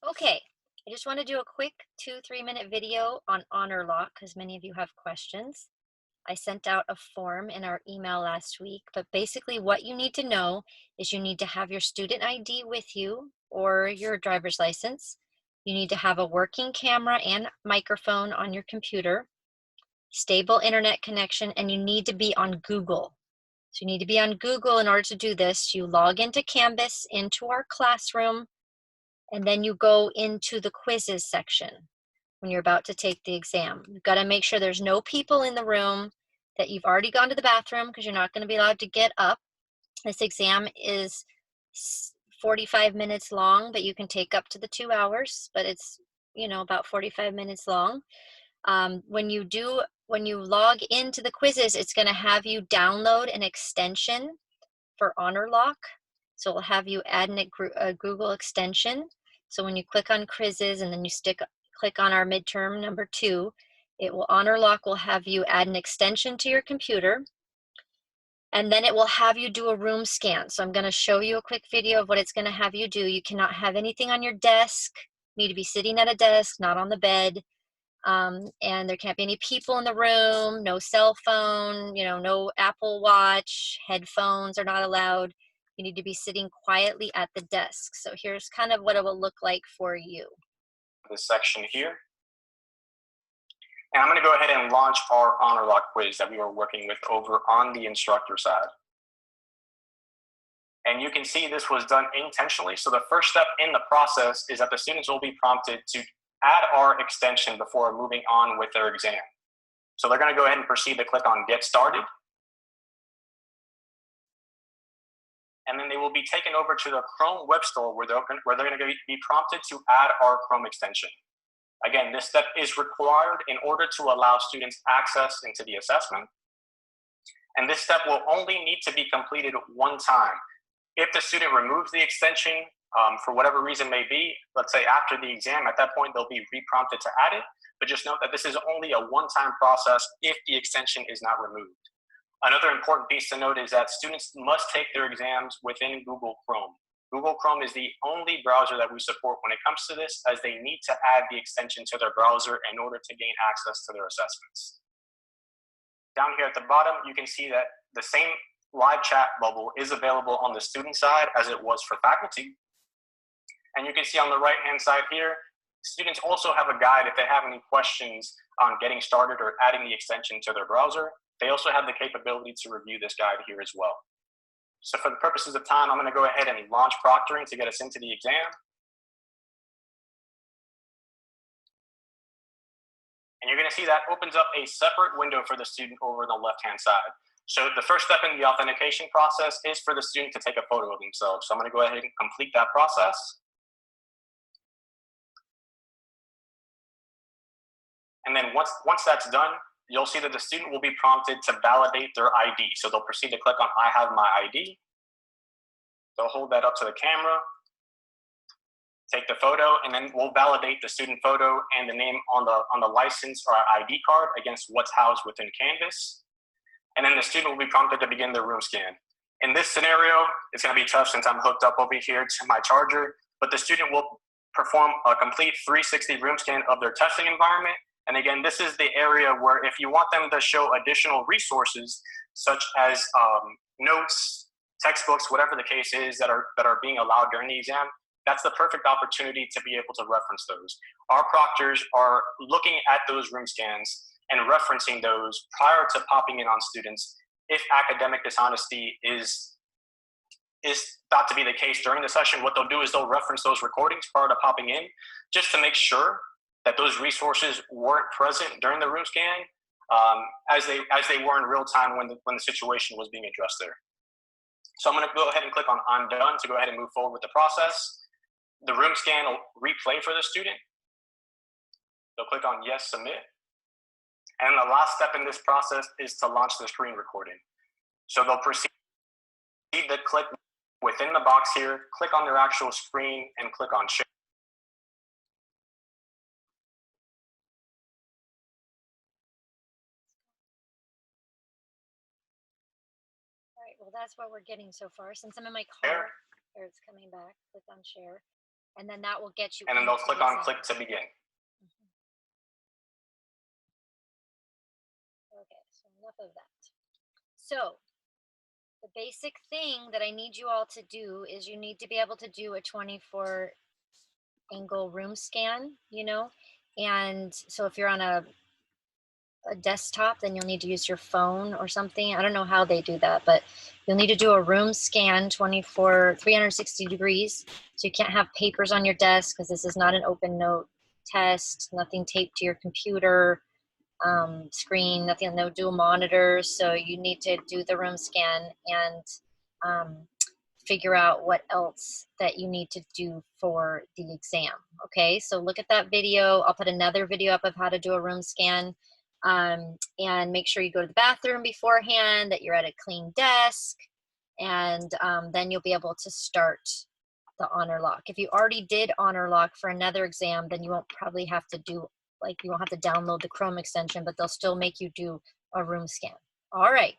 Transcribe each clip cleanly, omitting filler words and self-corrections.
Okay, I just want to do a quick 2-3 minute video on Honorlock because many of you have questions. I sent out a form in our email last week, but basically what you need to know is you need to have your student ID with you or your driver's license. You need to have a working camera and microphone on your computer, stable internet connection, and you need to be on Google. So you need to be on Google in order to do this. You log into Canvas, into our classroom, and then you go into the quizzes section when you're about to take the exam. You've got to make sure there's no people in the room, that you've already gone to the bathroom because you're not going to be allowed to get up. This exam is 45 minutes long, but you can take up to the 2 hours, but it's, about 45 minutes long. When you log into the quizzes, it's going to have you download an extension for Honorlock. So it'll have you add a Google extension. So when you click on quizzes and then you click on our midterm number 2, Honorlock will have you add an extension to your computer, and then it will have you do a room scan. So I'm going to show you a quick video of what it's going to have you do. You cannot have anything on your desk. You need to be sitting at a desk, not on the bed. And there can't be any people in the room, no cell phone, no Apple Watch, headphones are not allowed. You need to be sitting quietly at the desk. So here's kind of what it will look like for you. This section here. And I'm going to go ahead and launch our Honorlock quiz that we were working with over on the instructor side. And you can see this was done intentionally. So the first step in the process is that the students will be prompted to add our extension before moving on with their exam. So they're going to go ahead and proceed to click on Get Started. And then they will be taken over to the Chrome web store where they're going to be prompted to add our Chrome extension. Again, this step is required in order to allow students access into the assessment. And this step will only need to be completed one time. If the student removes the extension for whatever reason may be, let's say after the exam, at that point they'll be re-prompted to add it. But just note that this is only a one-time process if the extension is not removed. Another important piece to note is that students must take their exams within Google Chrome. Google Chrome is the only browser that we support when it comes to this, as they need to add the extension to their browser in order to gain access to their assessments. Down here at the bottom, you can see that the same live chat bubble is available on the student side as it was for faculty. And you can see on the right-hand side here, students also have a guide if they have any questions on getting started or adding the extension to their browser. They also have the capability to review this guide here as well. So for the purposes of time, I'm going to go ahead and launch proctoring to get us into the exam. And you're going to see that opens up a separate window for the student over the left-hand side. So the first step in the authentication process is for the student to take a photo of themselves. So I'm going to go ahead and complete that process. And then once that's done, you'll see that the student will be prompted to validate their ID. So they'll proceed to click on I have my ID. They'll hold that up to the camera, take the photo, and then we'll validate the student photo and the name on the license or ID card against what's housed within Canvas. And then the student will be prompted to begin their room scan. In this scenario, it's going to be tough since I'm hooked up over here to my charger, but the student will perform a complete 360 room scan of their testing environment. And again, this is the area where if you want them to show additional resources, such as notes, textbooks, whatever the case is that are being allowed during the exam, that's the perfect opportunity to be able to reference those. Our proctors are looking at those room scans and referencing those prior to popping in on students if academic dishonesty is thought to be the case during the session. What they'll do is they'll reference those recordings prior to popping in, just to make sure that those resources weren't present during the room scan as they were in real time when the situation was being addressed there. So I'm going to go ahead and click on I'm done to go ahead and move forward with the process. The room scan will replay for the student. They'll click on Yes, Submit. And the last step in this process is to launch the screen recording. So they'll proceed to click within the box here, click on their actual screen, and click on Share. All right, well, that's what we're getting so far. Since I'm in my car, here it's coming back. Click on Share. And then that will get you And then into they'll click the on exam. click to begin. Mhm. Okay, so enough of that. So the basic thing that I need you all to do is you need to be able to do a 24 angle room scan, you know? And so if you're on a desktop, then you'll need to use your phone or something. I don't know how they do that, but you'll need to do a room scan 360 degrees. So you can't have papers on your desk because this is not an open note test, nothing taped to your computer screen, nothing, no dual monitors. So you need to do the room scan and figure out what else that you need to do for the exam. Okay, so look at that video. I'll put another video up of how to do a room scan. And make sure you go to the bathroom beforehand, that you're at a clean desk, and then you'll be able to start the honor lock. If you already did honor lock for another exam, then you won't probably have to do, like, you won't have to download the Chrome extension, but they'll still make you do a room scan. All right,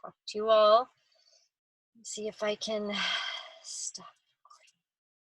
talk to you all. See if I can stop